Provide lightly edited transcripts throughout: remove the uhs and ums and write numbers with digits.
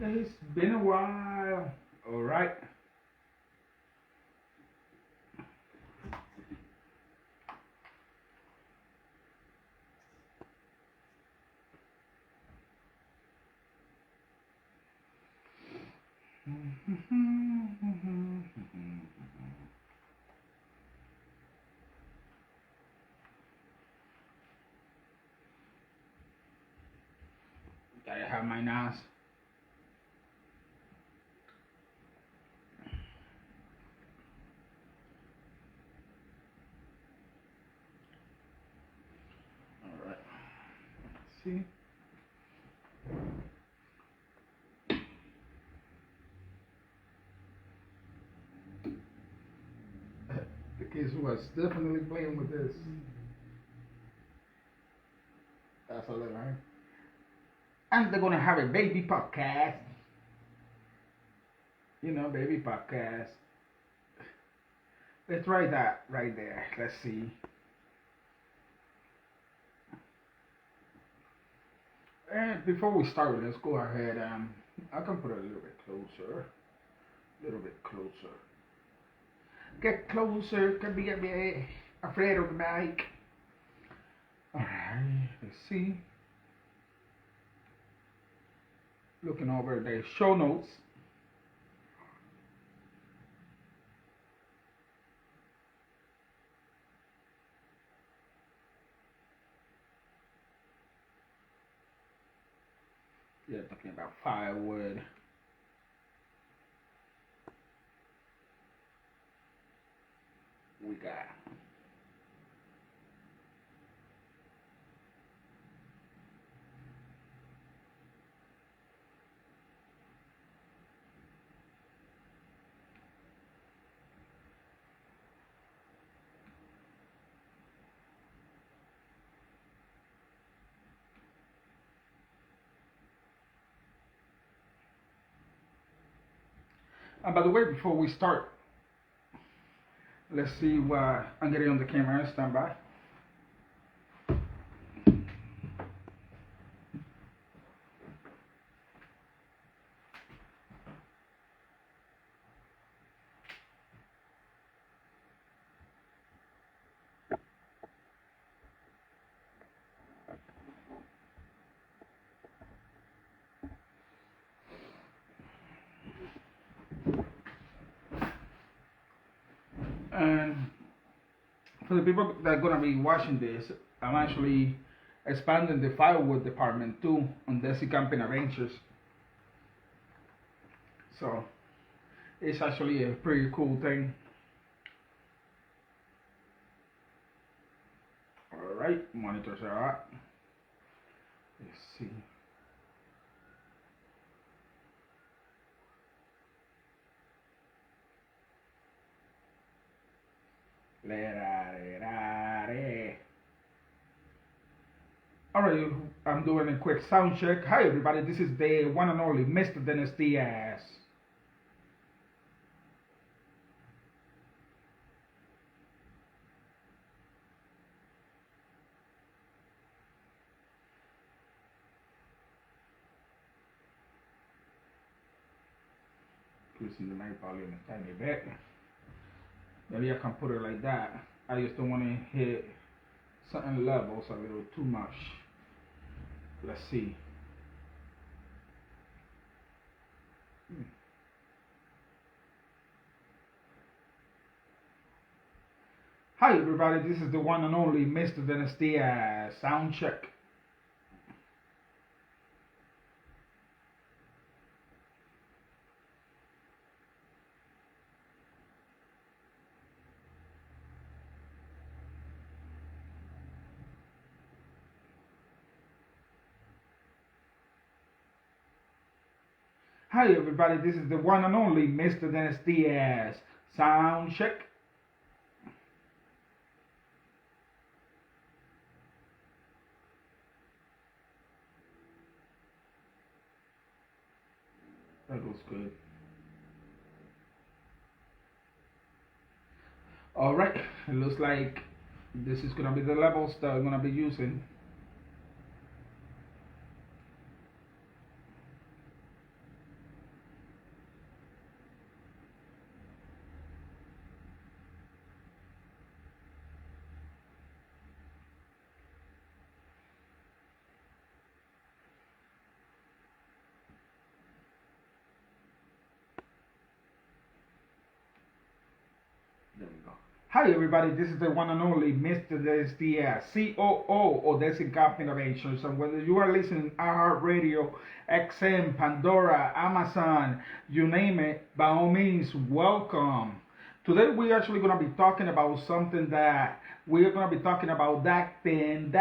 It's been a while. All right. Gotta have my NAS. All right. Let's see. The kids was definitely playing with this. That's all right. And they're gonna have a baby podcast. You know, baby podcast. Let's write that right there. Let's see. And before we start, let's go ahead. I can put it a little bit closer. A little bit closer. Get closer. Can be a bit afraid of the mic. Alright, let's see. Looking over the show notes. Yeah, talking about firewood. We got by the way, before we start, let's see what I'm getting on the camera. Stand by. And for the people that are gonna be watching this, I'm actually expanding the firewood department too on Desi Camping Adventures. So it's actually a pretty cool thing. Alright, monitors are up. Let's see. Alright, I'm doing a quick sound check. Hi everybody, this is the one and only Mr. Dennis Diaz. Increasing the mic volume a tiny bit. Maybe I can put it like that. I just don't want to hit certain levels a little too much. Let's see. Hi everybody, this is the one and only Mr. Dennis Diaz. Sound check. Hi everybody, this is the one and only Mr. Dennis Diaz. Sound check. That looks good. Alright, it looks like this is gonna be the levels that I'm gonna be using. Hi everybody, this is the one and only Mr. Desi COO or Desi Camping Adventures. And whether you are listening to iHeartRadio, XM, Pandora, Amazon, you name it, by all means, welcome. Today we're actually going to be talking about something that we're going to be talking about that thing,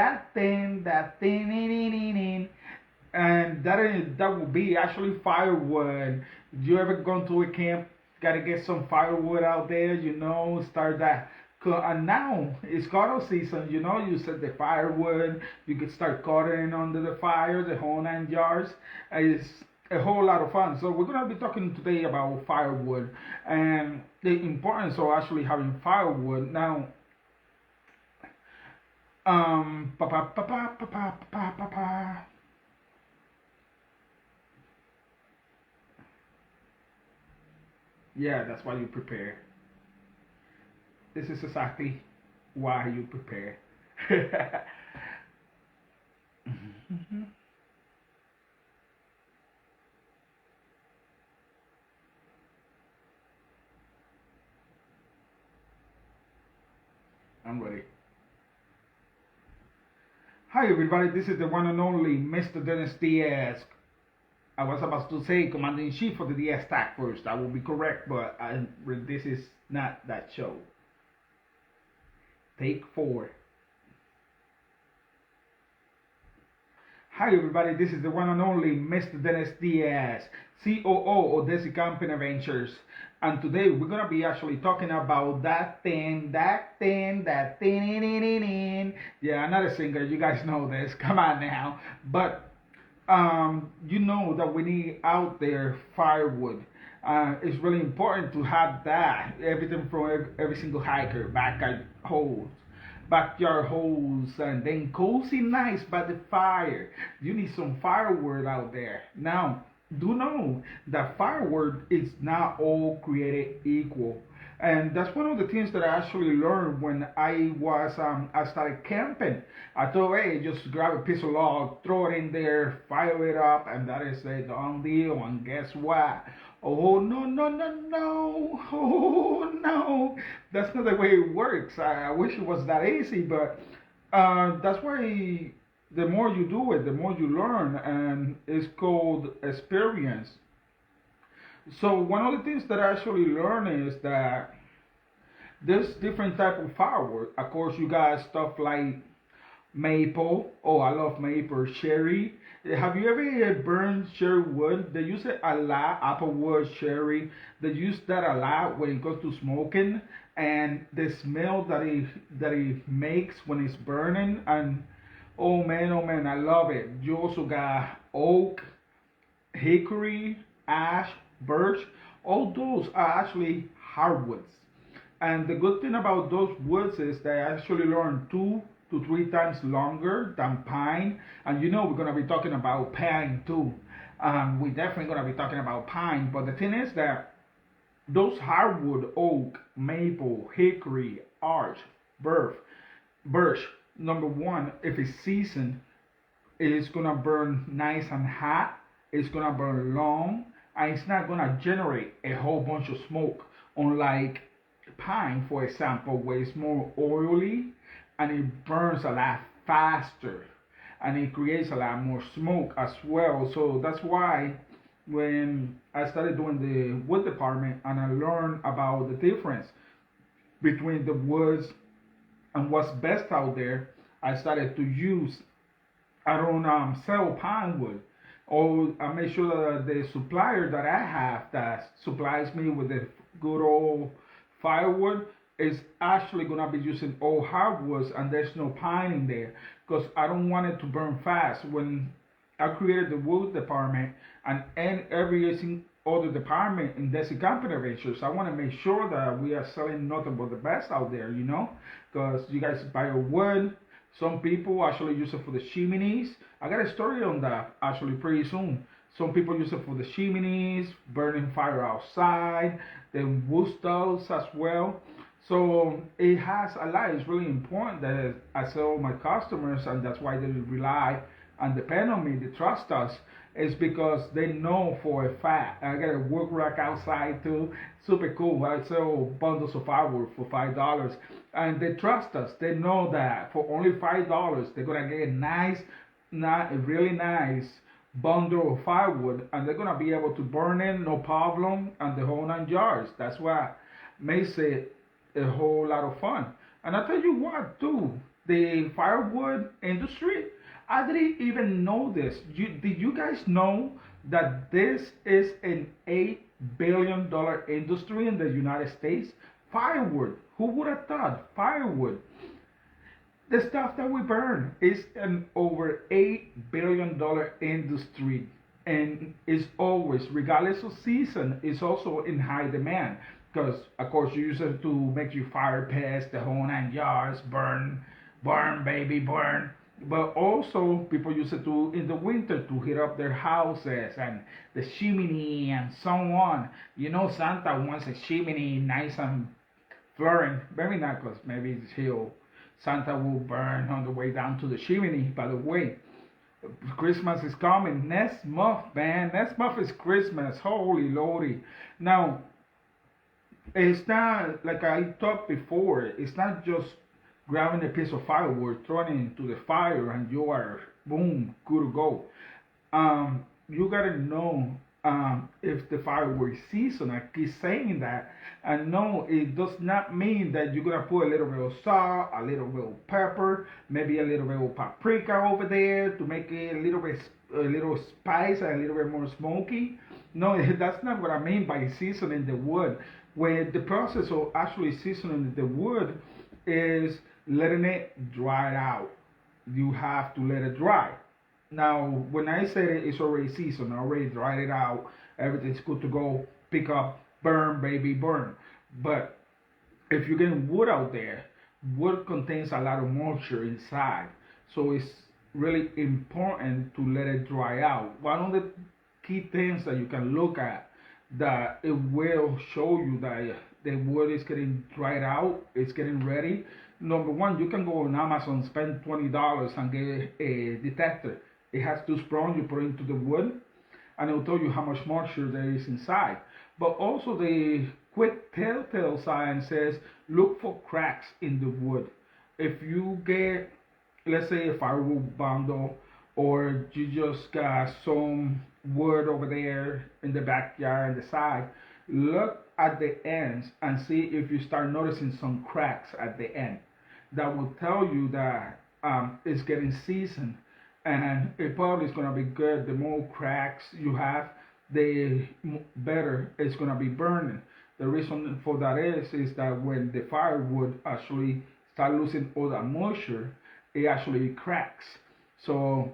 and that will be actually firewood. You ever gone to a camp? Gotta get some firewood out there, start that. And now it's cuddle season, you set the firewood, you can start cuddling under the fire, the whole 9 yards. It's a whole lot of fun. So we're gonna be talking today about firewood and the importance of actually having firewood. Now, pa pa pa pa pa pa pa pa pa. Yeah, that's why you prepare. This is exactly why you prepare. I'm ready. Hi everybody, this is the one and only Mr. Dennis Diaz. I was about to say Commander in Chief for the DS Tac first. That would be correct, but this is not that show. Take 4. Hi everybody, this is the one and only Mr. Dennis Diaz, COO or Desi Camping Adventures. And today we're gonna be actually talking about that thing. Yeah, I'm not a singer, you guys know this. Come on now. But you know that we need out there firewood. It's really important to have that. Everything from every single hiker, backyard holes, and then cozy nights by the fire. You need some firewood out there. Now, do know that firewood is not all created equal. And that's one of the things that I actually learned when I started camping. I thought, hey, just grab a piece of log, throw it in there, fire it up, and that is a done deal. And guess what? Oh no no no no! Oh no! That's not the way it works. I wish it was that easy, but that's why the more you do it, the more you learn, and it's called experience. So one of the things that I actually learned is that there's different type of firewood. Of course, you got stuff like maple. Oh, I love maple. Cherry. Have you ever burned cherry wood? They use it a lot. Applewood, cherry. They use that a lot when it comes to smoking, and the smell that it makes when it's burning. And oh man, I love it. You also got oak, hickory, ash, birch. All those are actually hardwoods. And the good thing about those woods is they actually learn 2 to 3 times longer than pine. And we're gonna be talking about pine too. We're definitely gonna be talking about pine. But the thing is that those hardwood, oak, maple, hickory, arch, birch. Number one, if it's seasoned, it's gonna burn nice and hot. It's gonna burn long, and it's not gonna generate a whole bunch of smoke. Unlike pine, for example, where it's more oily and it burns a lot faster and it creates a lot more smoke as well. So that's why when I started doing the wood department and I learned about the difference between the woods and what's best out there, I started to use. I don't sell pine wood, or I make sure that the supplier that I have that supplies me with the good old firewood is actually gonna be using all hardwoods, and there's no pine in there because I don't want it to burn fast. When I created the wood department and every other department in Desi Camping Adventures, I want to make sure that we are selling nothing but the best out there, because you guys buy your wood. Some people actually use it for the chimneys. I got a story on that actually pretty soon. Some people use it for the chimneys, burning fire outside, then wood stoves as well. So it has a lot. It's really important that I sell my customers, and that's why they rely and depend on me. They trust us. is because they know for a fact. I got a work rack outside too, super cool. I sell bundles of firewood for $5, and they trust us. They know that for only $5, they're gonna get a nice, not a really nice bundle of firewood, and they're gonna be able to burn it no problem, and the whole 9 yards. That's what makes it a whole lot of fun. And I tell you what, too, the firewood industry, I didn't even know this. Did you guys know that this is an $8 billion industry in the United States? Firewood. Who would have thought? Firewood. The stuff that we burn is an over $8 billion industry, and is always, regardless of season, is also in high demand. Because of course you use it to make your fire pits, the whole 9 yards, burn, burn, baby, burn. But also people use it to in the winter to heat up their houses and the chimney and so on. You know, Santa wants a chimney nice and flaring. Maybe not, because maybe Santa will burn on the way down to the chimney. By the way, Christmas is coming next month, man. Next month is Christmas. Holy lordy. Now, it's not like I talked before. It's not just grabbing a piece of firewood, throwing it into the fire, and you are boom, good to go. You gotta know if the firewood is seasoned. I keep saying that, and no, it does not mean that you're gonna put a little bit of salt, a little bit of pepper, maybe a little bit of paprika over there to make it a little spice, a little bit more smoky. No, that's not what I mean by seasoning the wood. When the process of actually seasoning the wood is letting it dry out. You have to let it dry. Now, when I say it's already seasoned, I already dried it out, everything's good to go, pick up, burn, baby, burn. But if you're getting wood out there, wood contains a lot of moisture inside. So it's really important to let it dry out. One of the key things that you can look at that it will show you that the wood is getting dried out, it's getting ready. Number one, you can go on Amazon, spend $20 and get a detector. It has 2 prongs, you put it into the wood, and it will tell you how much moisture there is inside. But also the quick telltale sign says, look for cracks in the wood. If you get, let's say, a firewood bundle, or you just got some wood over there in the backyard and the side, look at the ends and see if you start noticing some cracks at the end. That will tell you that it's getting seasoned, and it probably is going to be good. The more cracks you have, the better it's going to be burning. The reason for that is that when the firewood actually start losing all that moisture, it actually cracks. So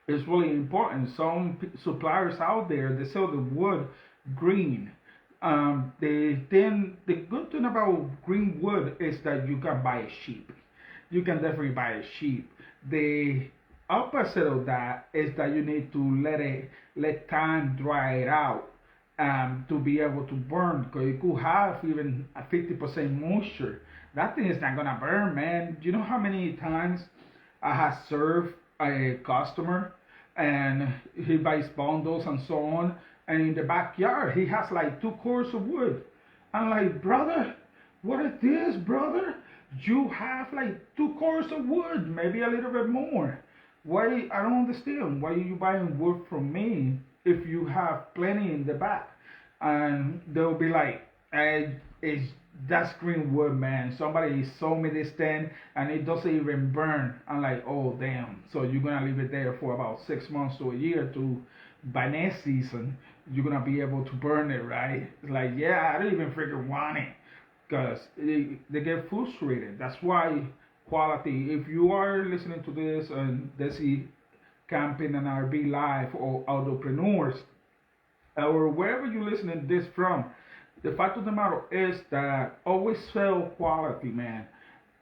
it's really important. Some suppliers out there, they sell the wood green. The good thing about green wood is that you can buy it cheap. You can definitely buy it cheap. The opposite of that is that you need to let time dry it out to be able to burn, because it could have even a 50% moisture. That thing is not gonna burn, man. You know how many times I have served a customer and he buys bundles and so on, and in the backyard he has like 2 cords of wood. I'm like, brother, what is this, brother? You have like 2 cords of wood, maybe a little bit more. Why? I don't understand. Why are you buying wood from me if you have plenty in the back? And they'll be like, that's green wood, man. Somebody sold me this thing and it doesn't even burn. I'm like, oh damn. So you're gonna leave it there for about 6 months to a year to by next season you're gonna be able to burn it, right? It's like, yeah, I don't even freaking want it, because they get frustrated. That's why quality. If you are listening to this on Desi Camping and RV Live, or Autopreneurs, or wherever you're listening this from, the fact of the matter is that always sell quality, man.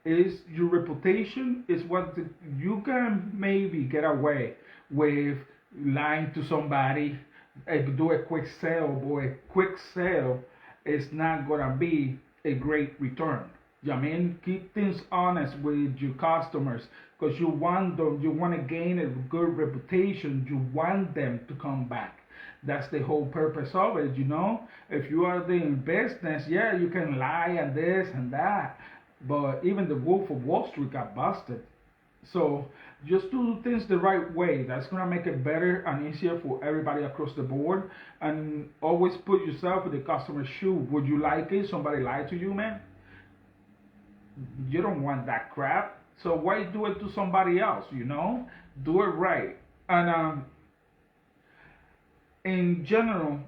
Is your reputation is what you can maybe get away with lying to somebody, do a quick sale, boy. Quick sale is not gonna be a great return. I mean, keep things honest with your customers because you want them, you want to gain a good reputation. You want them to come back. That's the whole purpose of it, you know. If you are doing business, yeah, you can lie and this and that, but even the Wolf of Wall Street got busted. So just do things the right way. That's gonna make it better and easier for everybody across the board. And always put yourself in the customer's shoe. Would you like it? Somebody lied to you, man. You don't want that crap. So why do it to somebody else? You know, do it right. And in general,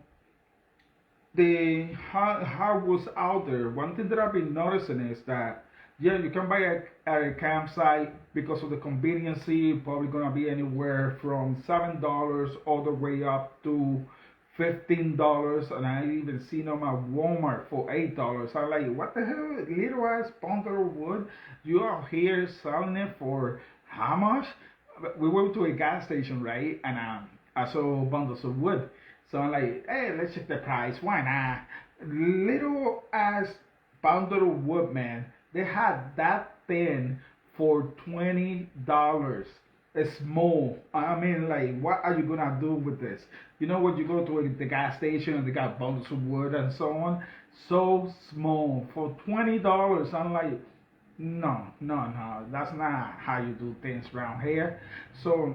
the hardwoods out there. One thing that I've been noticing is that yeah, you can buy a campsite because of the conveniency. Probably gonna be anywhere from $7 all the way up to $15, and I even seen them at Walmart for $8. I'm like, what the hell, little ass bundle of wood? You out here selling it for how much? We went to a gas station, right? And I saw bundles of wood. So I'm like, hey, let's check the price. Why not? Little ass bundle of wood, man. They had that thin for $20. It's small. I mean, like, what are you gonna do with this? You know what? You go to the gas station and they got bundles of wood and so on. So small for $20. I'm like, no, no, no. That's not how you do things around here. So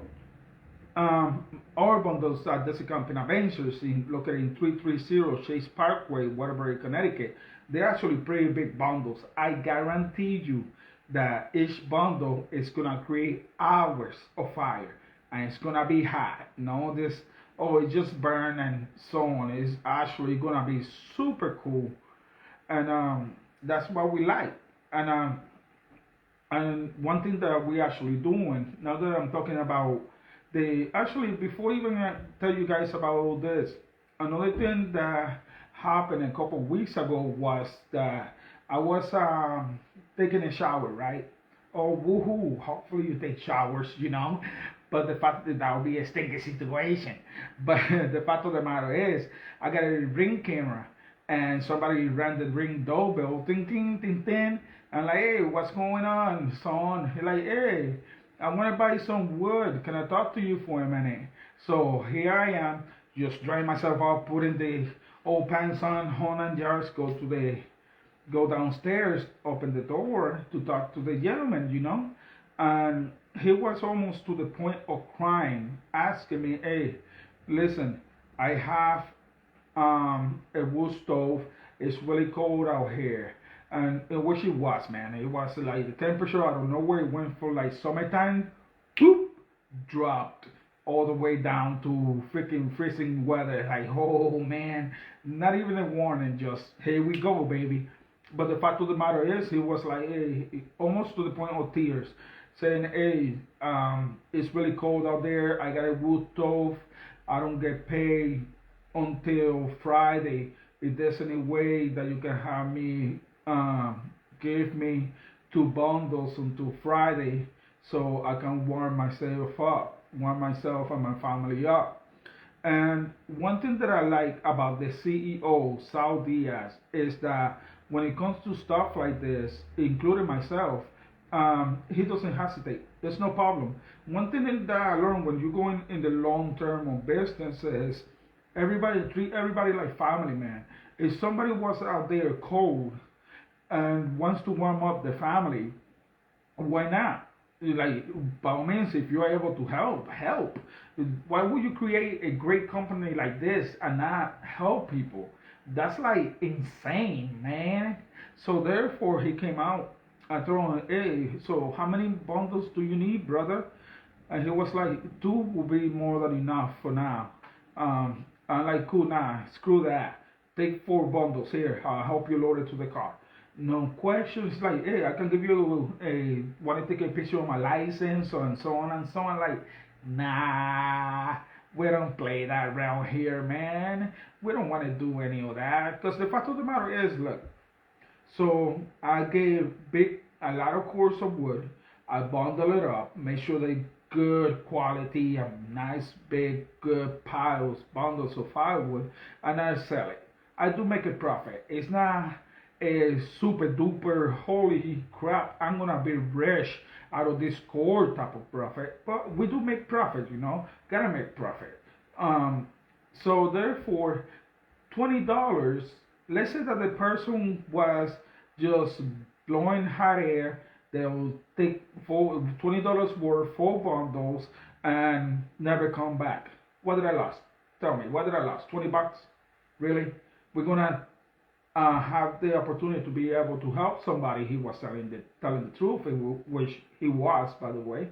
our bundles at Desi Camping Adventures, located in 330 Chase Parkway, Waterbury, Connecticut. They're actually pretty big bundles. I guarantee you that each bundle is gonna create hours of fire, and it's gonna be hot. No, this oh it just burned and so on. It's actually gonna be super cool, and that's what we like. And one thing that we actually doing now that I'm talking about the actually before even tell you guys about all this, another thing that happened a couple of weeks ago was that I was taking a shower, right? Oh, woohoo! Hopefully you take showers, you know. But the fact that would be a stinky situation. But the fact of the matter is, I got a Ring camera, and somebody rang the Ring doorbell, ting ting ting ting. I'm like, hey, what's going on, son? He's like, hey, I want to buy some wood. Can I talk to you for a minute? So here I am, just drying myself out, putting the old pants on, horn and jars, go downstairs, open the door to talk to the gentleman, you know. And he was almost to the point of crying, asking me, hey, listen, I have a wood stove. It's really cold out here. And it was it was, man. It was like the temperature out of nowhere. It went from like summertime, boop, dropped all the way down to freaking freezing weather. Like, oh man, not even a warning, just here we go, baby. But the fact of the matter is, he was like, hey, almost to the point of tears, saying, hey, it's really cold out there. I got a wood stove. I don't get paid until Friday. If there's any way that you can have me give me 2 bundles until Friday so I can warm myself and my family up. And one thing that I like about the CEO, Sal Diaz, is that when it comes to stuff like this, including myself, he doesn't hesitate. There's no problem. One thing that I learned when you go in the long term of business is treat everybody like family, man. If somebody was out there cold and wants to warm up the family, why not? Like, by all means, if you are able to help. Why would you create a great company like this and not help people? That's like insane, man. So therefore, he came out and told him, hey, so how many bundles do you need, brother? And he was like, 2 will be more than enough for now. I'm like, cool, nah, screw that. Take 4 bundles here. I'll help you load it to the car. No questions. Like, hey, I can give you want to take a picture of my license and so on and so on. Like, nah, we don't play that around here, man. We don't want to do any of that. Because the fact of the matter is, look, so I gave a lot of cords of wood. I bundle it up, make sure they good quality and nice big good bundles of firewood, and I sell it. I do make a profit. It's not a super duper holy crap, I'm gonna be rich out of this core type of profit. But we do make profit, gotta make profit. Um, so therefore, $20. Let's say that the person was just blowing hot air. They'll take $20 worth, 4 bundles, and never come back. What did I lose? Tell me, what did I lose? $20? Really? We're gonna have the opportunity to be able to help somebody. He was telling the truth, which he was, by the way.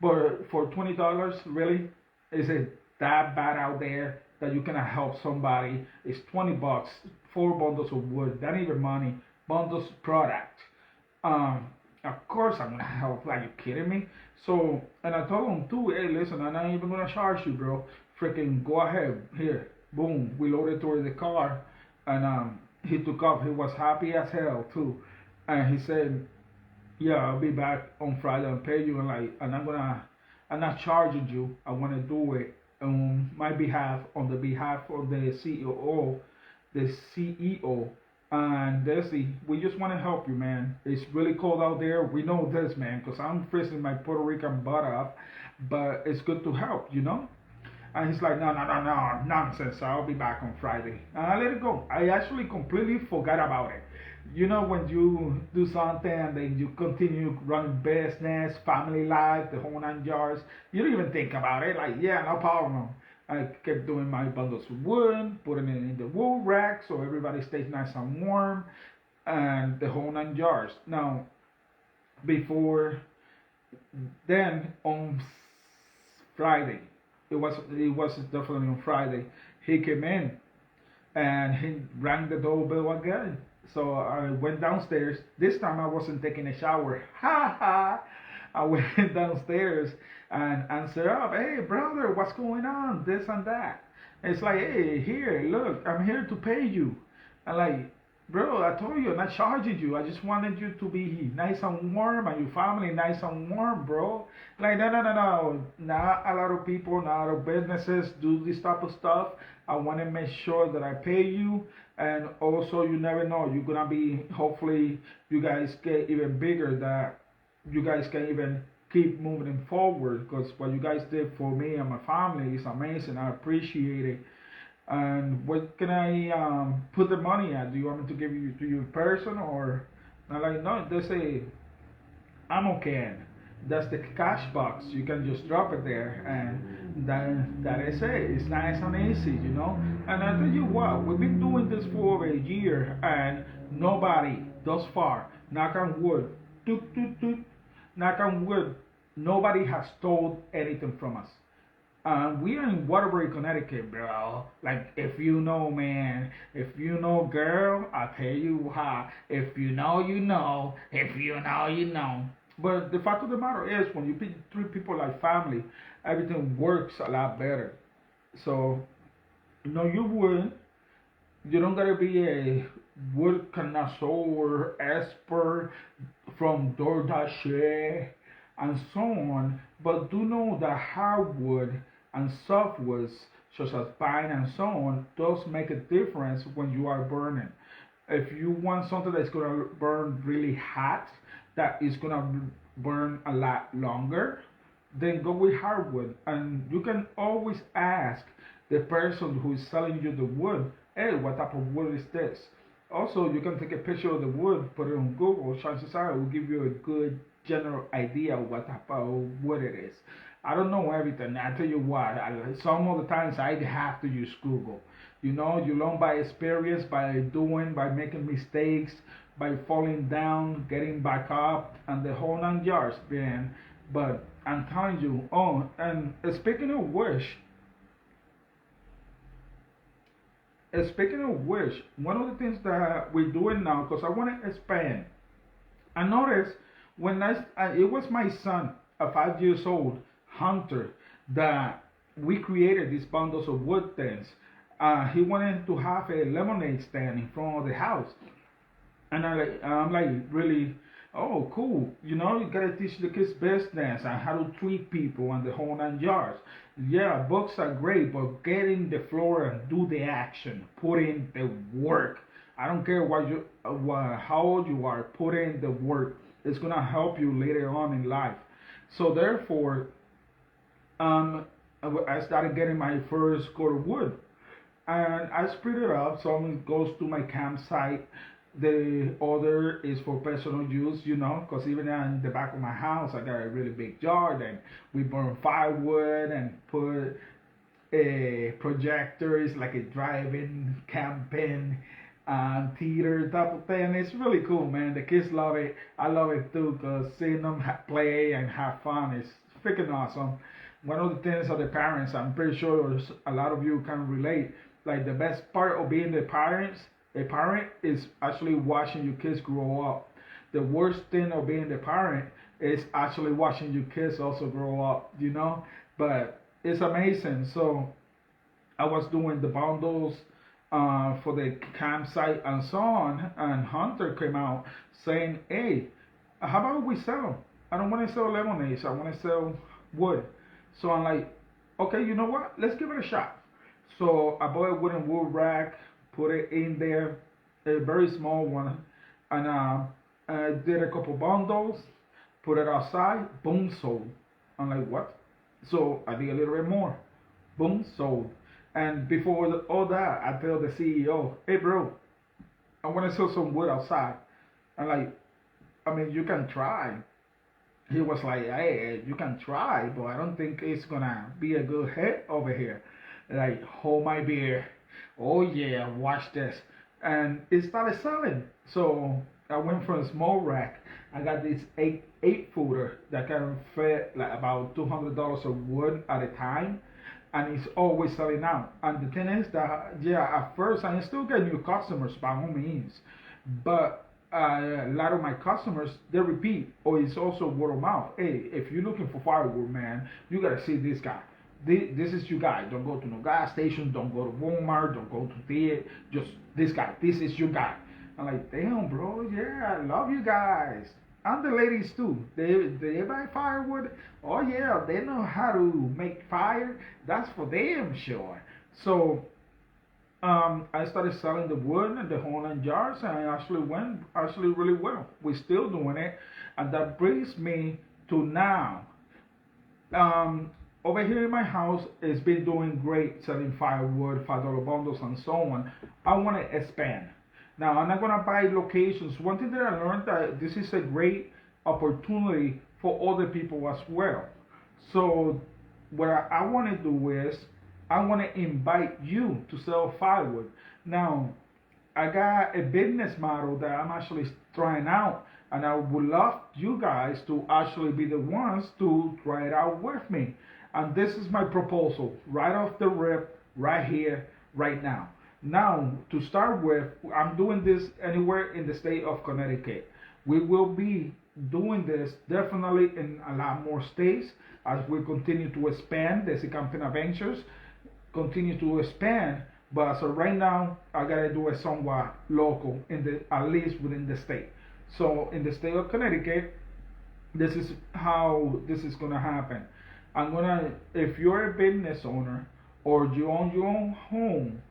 But for $20, really, is it that bad out there that you cannot help somebody? It's $20, 4 bundles of wood, not even money, bundles of product. Um, of course I'm gonna help. Are you kidding me? So, and I told him too, hey, listen, I'm not even gonna charge you, bro. Freaking go ahead, here, boom. We loaded toward the car, and he took off. He was happy as hell too, and he said, yeah, I'll be back on Friday and pay you, and I'm not charging you. I want to do it on my behalf, on the behalf of the CEO, and Desi. We just want to help you, man. It's really cold out there. We know this, man, because I'm freezing my Puerto Rican butt up, but it's good to help. And he's like, no, no, no, no, nonsense. I'll be back on Friday. And I let it go. I actually completely forgot about it. When you do something and then you continue running business, family life, the whole 9 yards, you don't even think about it. Like, yeah, no problem. I kept doing my bundles of wood, putting it in the wool rack so everybody stays nice and warm, and the whole 9 yards. Now, before then, on Friday, it was definitely on Friday, he came in and he rang the doorbell again. So I went downstairs. This time I wasn't taking a shower. Ha ha! I went downstairs and answered up. Hey brother, what's going on? This and that. It's like, hey, here, look, I'm here to pay you. I'm like, bro, I told you I'm not charging you. I just wanted you to be nice and warm and your family nice and warm, bro. Like, no, no, no, no. Not a lot of people, not a lot of businesses do this type of stuff. I want to make sure that I pay you. And also, you never know. You're going to be, hopefully, you guys get even bigger, that you guys can even keep moving forward. Because what you guys did for me and my family is amazing. I appreciate it. And what can I put the money at? Do you want me to give you to you in person, or I'm like, no, they say I'm okay. That's the cash box. You can just drop it there, and that is it. It's nice and easy. And I tell you what, we've been doing this for over a year, and nobody thus far, knock on wood, toot toot toot, knock on wood, nobody has stole anything from us. We are in Waterbury, Connecticut, bro. Like, if you know, man. If you know, girl, I tell you how. If you know, you know. If you know, you know. But the fact of the matter is, when you treat people like family, everything works a lot better. So, you would. You don't gotta be a wood connoisseur expert from DoorDash and so on. But do know that hardwood and softwoods, such as pine and so on, does make a difference when you are burning. If you want something that's gonna burn really hot, that is gonna burn a lot longer, then go with hardwood. And you can always ask the person who is selling you the wood, hey, what type of wood is this? Also, you can take a picture of the wood, put it on Google. Chances are it will give you a good general idea of what type of wood it is. I don't know everything. I tell you what, some of the times I have to use Google. You learn by experience, by doing, by making mistakes, by falling down, getting back up, and the whole 9 yards, man. But I'm telling you, and speaking of which, one of the things that we're doing now, because I want to expand, I noticed when it was my son, a 5 years old, Hunter, that we created these bundles of wood things. He wanted to have a lemonade stand in front of the house. And I'm like, really, oh, cool. You gotta teach the kids business and how to treat people and the whole 9 yards. Yeah, books are great, but get in the floor and do the action. Put in the work. I don't care how old you are. Put in the work. It's gonna help you later on in life. So therefore, um, I started getting my first cord of wood, and I split it up. Some goes to my campsite. The other is for personal use, because even in the back of my house, I got a really big yard, and we burn firewood and put a projectors like a drive-in camping theater type of thing. It's really cool, man. The kids love it. I love it too, because seeing them play and have fun is freaking awesome. One of the things of the parents, I'm pretty sure a lot of you can relate. Like the best part of being a parent is actually watching your kids grow up. The worst thing of being the parent is actually watching your kids also grow up. But it's amazing. So I was doing the bundles for the campsite and so on, and Hunter came out saying, "Hey, how about we sell them? I don't want to sell lemonades. I want to sell wood." So I'm like, "Okay, you know what? Let's give it a shot." So I bought a wooden wood rack, put it in there, a very small one, and I did a couple bundles, put it outside, boom, sold. I'm like, what? So I did a little bit more, boom, sold. And before all that, I tell the CEO, "Hey, bro, I want to sell some wood outside." I'm like, "I mean, you can try." He was like, "Hey, you can try, but I don't think it's gonna be a good hit over here." Like, hold my beer. Oh yeah, watch this. And it started selling. So I went from a small rack. I got this eight footer that can fit like about $200 of wood at a time, and it's always selling out. And the thing is that, yeah, at first I still get new customers by all means, but a lot of my customers, they repeat, or it's also word of mouth. "Hey, if you're looking for firewood, man, you gotta see this guy. This is your guy. Don't go to no gas station. Don't go to Walmart. Don't go to there. Just this guy. This is your guy." I'm like, "Damn, bro. Yeah, I love you guys." And the ladies too. They buy firewood. Oh yeah, they know how to make fire. That's for them, sure. So I started selling the wood and the whole nine jars, and I actually went really well. We're still doing it, and that brings me to now. Um, Over here in my house, it's been doing great selling firewood, $5 bundles, and so on. I want to expand. Now, I'm not going to buy locations. One thing that I learned that this is a great opportunity for other people as well. So, what I want to do is, I want to invite you to sell firewood. Now, I got a business model that I'm actually trying out, and I would love you guys to actually be the ones to try it out with me. And this is my proposal right off the rip, right here, right now. Now, to start with, I'm doing this anywhere in the state of Connecticut. We will be doing this definitely in a lot more states as we continue to expand. Desi Camping Adventures continue to expand, but so right now I gotta do it somewhat local at least within the state. So in the state of Connecticut, this is how this is gonna happen. If you're a business owner or you own your own home,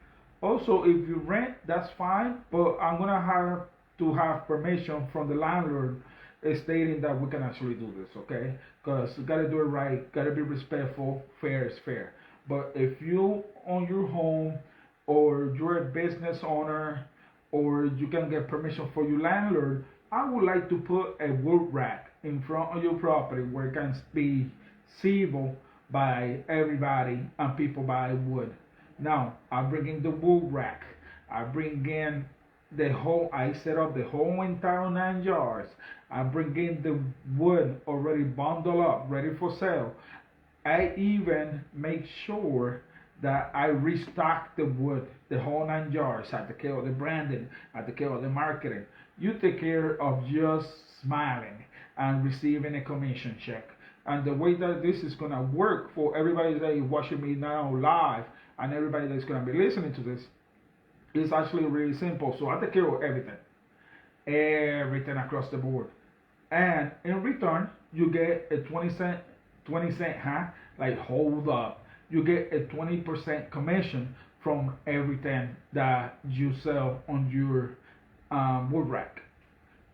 also if you rent, that's fine, but I'm gonna have to have permission from the landlord stating that we can actually do this, okay? Because you gotta do it right, gotta be respectful, fair is fair. But if you own your home or you're a business owner or you can get permission for your landlord, I would like to put a wood rack in front of your property where it can be seeable by everybody and people buy wood. Now I bring in the wood rack. I bring in I set up the whole entire 9 yards. I bring in the wood already bundled up, ready for sale. I even make sure that I restock the wood, the whole 9 yards. I take care of the branding, I take care of the marketing. You take care of just smiling and receiving a commission check. And the way that this is gonna work for everybody that is watching me now live and everybody that's gonna be listening to this is actually really simple. So I take care of everything across the board. And in return, you get a 20 cent, huh? Like, hold up. You get a 20% commission from everything that you sell on your wood rack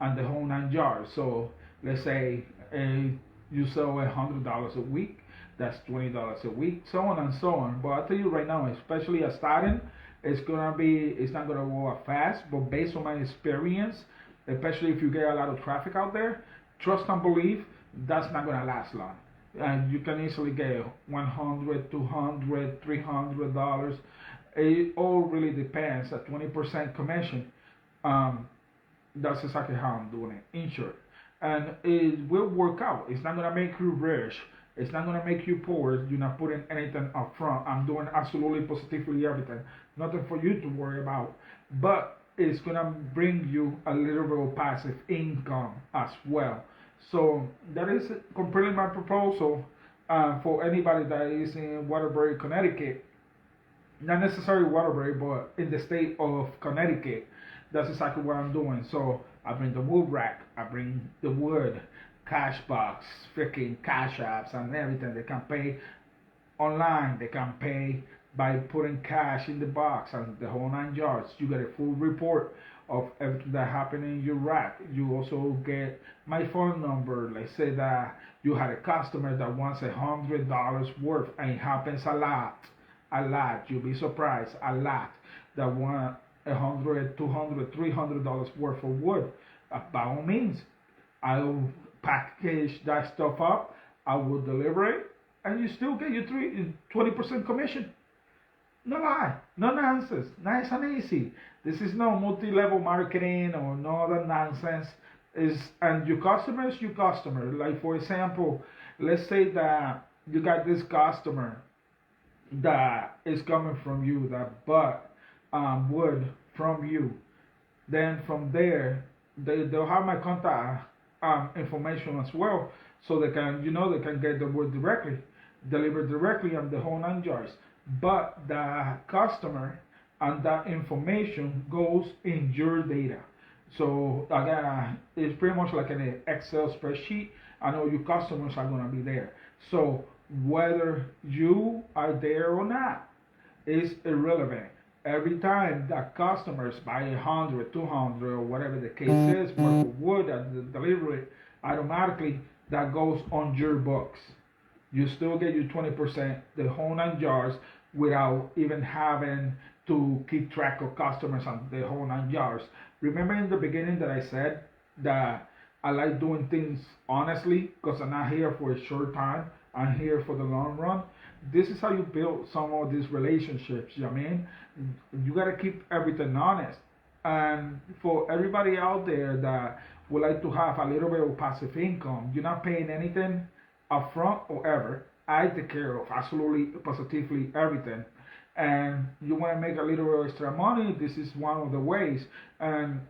and the whole 9 yards. So let's say you sell $100 a week, that's $20 a week, so on and so on. But I'll tell you right now, especially at starting, it's not gonna go up fast. But based on my experience, especially if you get a lot of traffic out there, trust and believe that's not gonna last long. And you can easily get $100, $200, $300. It all really depends. At 20% commission, that's exactly how I'm doing it. In short, and it will work out. It's not gonna make you rich. It's not gonna make you poor. You're not putting anything up front. I'm doing absolutely positively everything. Nothing for you to worry about. But it's gonna bring you a little bit of passive income as well. So that is completely my proposal for anybody that is in Waterbury, Connecticut. Not necessarily Waterbury, but in the state of Connecticut. That's exactly what I'm doing. So I bring the wood rack, I bring the wood, cash box, freaking cash apps and everything. They can pay online, they can pay by putting cash in the box and the whole 9 yards. You get a full report of everything that happened in your rack. You also get my phone number. Let's say that you had a customer that wants $100 worth, and it happens a lot. You'll be surprised. A lot that want $100, $200, $300 worth of wood. By all means, I'll package that stuff up. I will deliver it, and you still get your 20% commission. No lie, no nonsense, nice and easy. This is no multi-level marketing or no other nonsense. And your customer is your customer. Like for example, let's say that you got this customer that is coming from you, that bought wood from you. Then from there, they'll have my contact information as well, so they can get the wood directly, delivered directly on the whole 9 yards. But the customer and that information goes in your data. So again, it's pretty much like an Excel spreadsheet, and all your customers are gonna be there. So whether you are there or not is irrelevant. Every time that customers buy 100, 200, or whatever the case is, worth of wood and deliver it, automatically that goes on your books. You still get your 20%, the whole 9 yards, without even having to keep track of customers on the whole 9 yards. Remember in the beginning that I said that I like doing things honestly, because I'm not here for a short time. I'm here for the long run. This is how you build some of these relationships. You know what I mean? You gotta keep everything honest. And for everybody out there that would like to have a little bit of passive income, you're not paying anything upfront or ever. I take care of absolutely positively everything. And you want to make a little extra money, this is one of the ways. And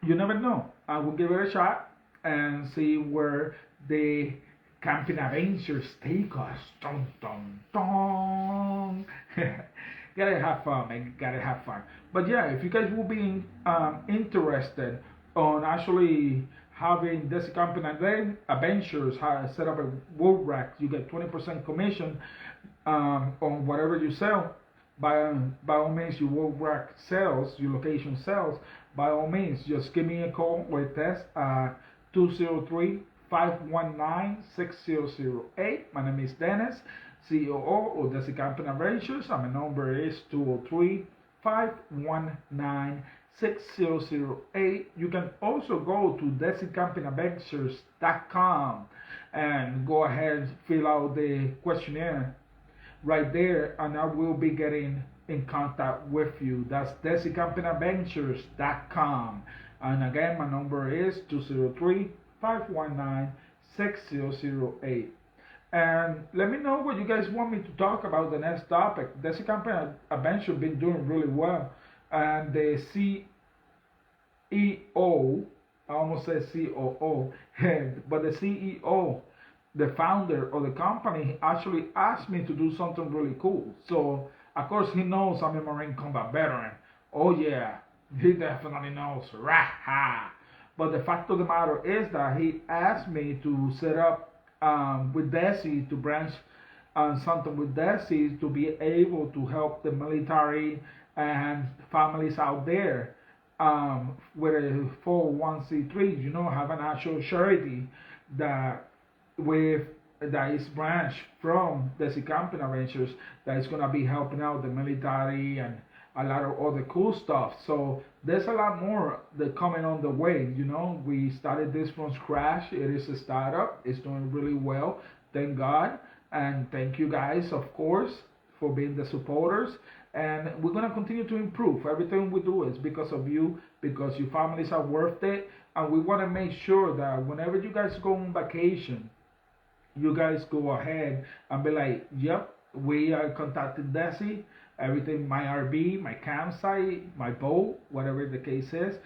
you never know. I will give it a shot and see where the camping adventures take us. Dun, dun, dun. Gotta have fun, man. Gotta have fun. But yeah, if you guys will be interested on actually having Desi Camping Adventures, how to set up a wood rack, you get 20% commission on whatever you sell. By all means, your wood rack sales, your location sales, by all means, just give me a call or a text at 203-519-6008. My name is Dennis, COO of Desi Camping Adventures, and my number is 203-519-6008. You can also go to DesiCampingAdventures.com and go ahead and fill out the questionnaire right there, and I will be getting in contact with you. That's DesiCampingAdventures.com. And again, my number is 203-519-6008. And let me know what you guys want me to talk about the next topic. Desi Camping Adventures been doing really well. And the CEO, I almost said COO, but the CEO, the founder of the company, actually asked me to do something really cool. So, of course, he knows I'm a Marine Combat veteran. Oh yeah, he definitely knows. Rah-ha. But the fact of the matter is that he asked me to set up with Desi to branch and something with Desi to be able to help the military and families out there with a 401c3, have an actual charity that with that is branched from Desi Camping Adventures that is gonna be helping out the military and a lot of other cool stuff. So there's a lot more that coming on the way. We started this from scratch. It is a startup. It's doing really well. Thank God, and thank you guys, of course, for being the supporters. And we're gonna continue to improve. Everything we do is because of you, because your families are worth it, and we want to make sure that whenever you guys go on vacation, you guys go ahead and be like, yep, we are contacting Desi. Everything, my RV, my campsite, my boat, whatever the case is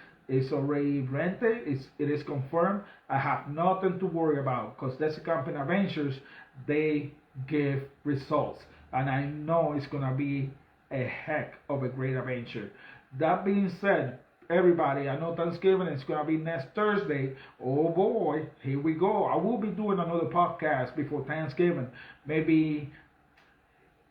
already rented. It is confirmed. I have nothing to worry about because Desi Camping Adventures, they give results. And I know it's going to be a heck of a great adventure. That being said, everybody, I know Thanksgiving is going to be next Thursday. Oh boy, here we go. I will be doing another podcast before Thanksgiving. Maybe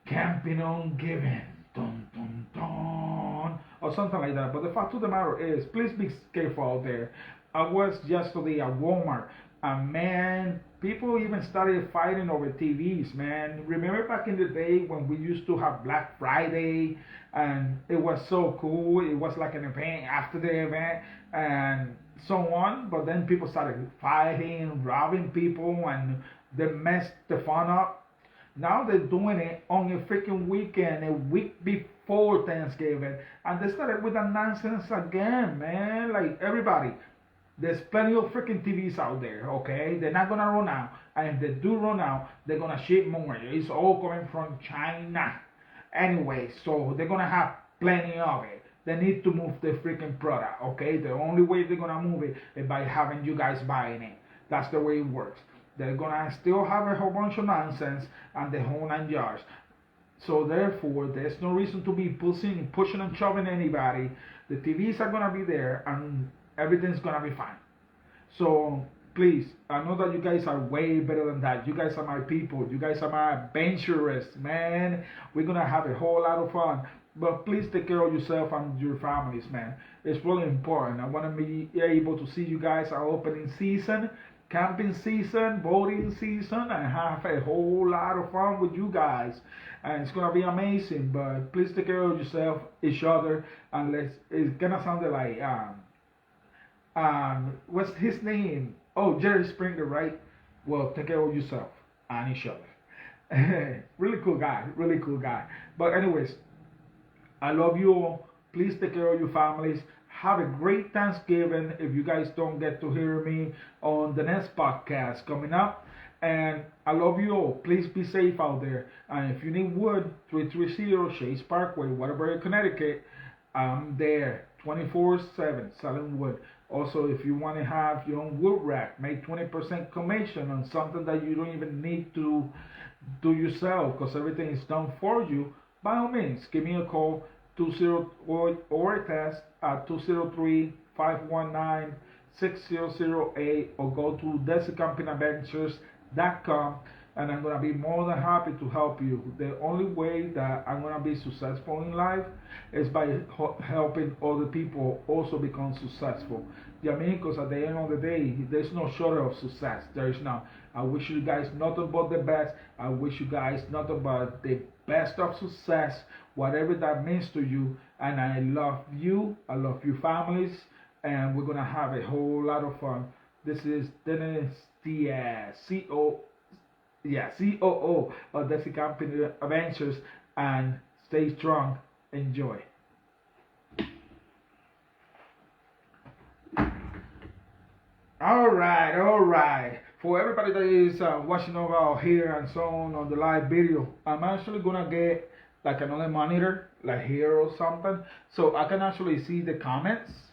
camping on giving. Dun, dun, dun, or something like that. But the fact of the matter is, please be careful out there. I was yesterday at Walmart, and man, people even started fighting over TVs, man. Remember back in the day when we used to have Black Friday, and it was so cool. It was like an event after the event, and so on. But then people started fighting, robbing people, and they messed the fun up. Now they're doing it on a freaking weekend, a week before Thanksgiving, and they started with that nonsense again, man. Like, everybody, there's plenty of freaking TVs out there, okay? They're not gonna run out, and if they do run out, they're gonna ship more. It's all coming from China. Anyway, so they're gonna have plenty of it. They need to move the freaking product, okay? The only way they're gonna move it is by having you guys buying it. That's the way it works. They're gonna still have a whole bunch of nonsense and the whole 9 yards. So therefore, there's no reason to be pushing and shoving anybody. The TVs are gonna be there and everything's gonna be fine. So please, I know that you guys are way better than that. You guys are my people. You guys are my adventurers, man. We're gonna have a whole lot of fun. But please take care of yourself and your families, man. It's really important. I want to be able to see you guys our opening season, camping season, boating season, and have a whole lot of fun with you guys. And it's gonna be amazing. But please take care of yourself, each other, and it's gonna sound like what's his name? Oh, Jerry Springer, right? Well, take care of yourself and each other. Really cool guy, really cool guy. But anyways, I love you all. Please take care of your families. Have a great Thanksgiving if you guys don't get to hear me on the next podcast coming up. And I love you all. Please be safe out there. And if you need wood, 330 Chase Parkway, Waterbury, Connecticut, I'm there 24/7 selling wood. Also, if you want to have your own wood rack, make 20% commission on something that you don't even need to do yourself because everything is done for you, by all means, give me a call, 20 or a text at 203-519-6008 or go to DesiCampingAdventures.com and I'm going to be more than happy to help you. The only way that I'm going to be successful in life is by helping other people also become successful. You know what I mean? Because at the end of the day, there's no shortage of success. There is none. I wish you guys nothing but the best. I wish you guys nothing but the best of success, whatever that means to you. And I love you. I love your families. And we're going to have a whole lot of fun. This is Dennis, the COO of Desi Camping Adventures, and stay strong. Enjoy. All right. For everybody that is watching over here and so on the live video, I'm actually gonna get like another monitor, like here or something, so I can actually see the comments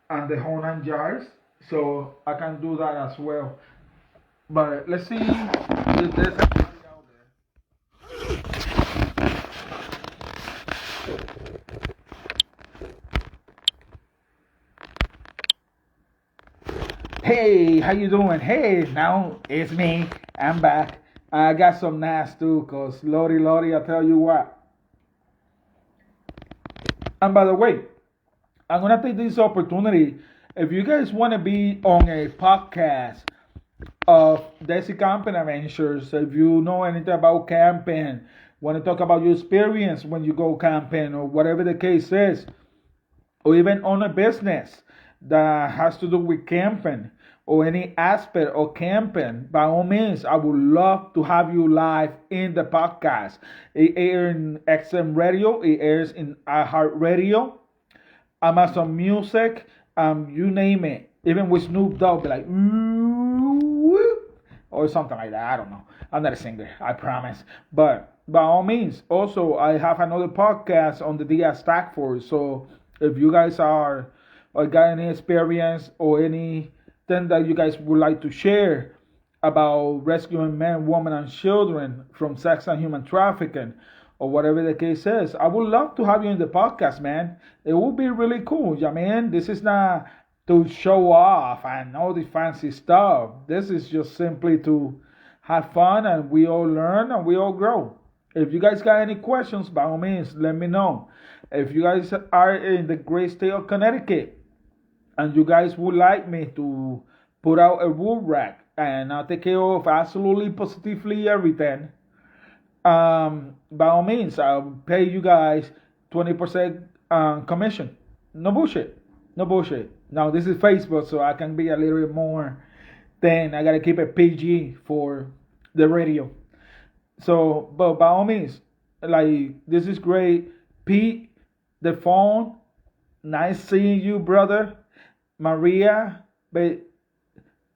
and the whole 9 yards. So I can do that as well. But let's see if there's anybody out there. Hey, how you doing? Hey, now it's me. I'm back. I got some nasty too, cause Lordy, I tell you what. And by the way, I'm gonna take this opportunity. If you guys want to be on a podcast of Desi Camping Adventures, if you know anything about camping, want to talk about your experience when you go camping or whatever the case is, or even own a business that has to do with camping or any aspect of camping, by all means, I would love to have you live in the podcast. It airs in XM Radio, it airs in iHeartRadio, Amazon Music, you name it. Even with Snoop Dogg, be like, ooh, or something like that. I don't know. I'm not a singer, I promise. But by all means, also I have another podcast on the DS Stack Force. So if you guys are or got any experience or anything that you guys would like to share about rescuing men, women, and children from sex and human trafficking, or whatever the case is, I would love to have you in the podcast, man. It would be really cool. I mean, this is not to show off and all the fancy stuff. This is just simply to have fun and we all learn and we all grow. If you guys got any questions, by all means, let me know. If you guys are in the great state of Connecticut and you guys would like me to put out a wood rack and I'll take care of absolutely positively everything, by all means, I'll pay you guys 20% commission. No bullshit. No bullshit. Now, this is Facebook, so I can be a little bit more. Then I gotta keep it PG for the radio. So, but by all means, like, this is great. Pete, the phone, nice seeing you, brother. Maria,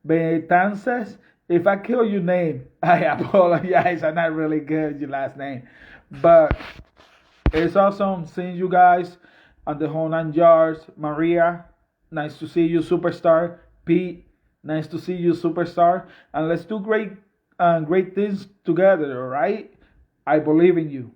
Betances. If I kill your name, I apologize. I'm not really good at your last name. But it's awesome seeing you guys on the whole 9 yards. Maria, nice to see you, superstar. Pete, nice to see you, superstar. And let's do great things together, all right? I believe in you.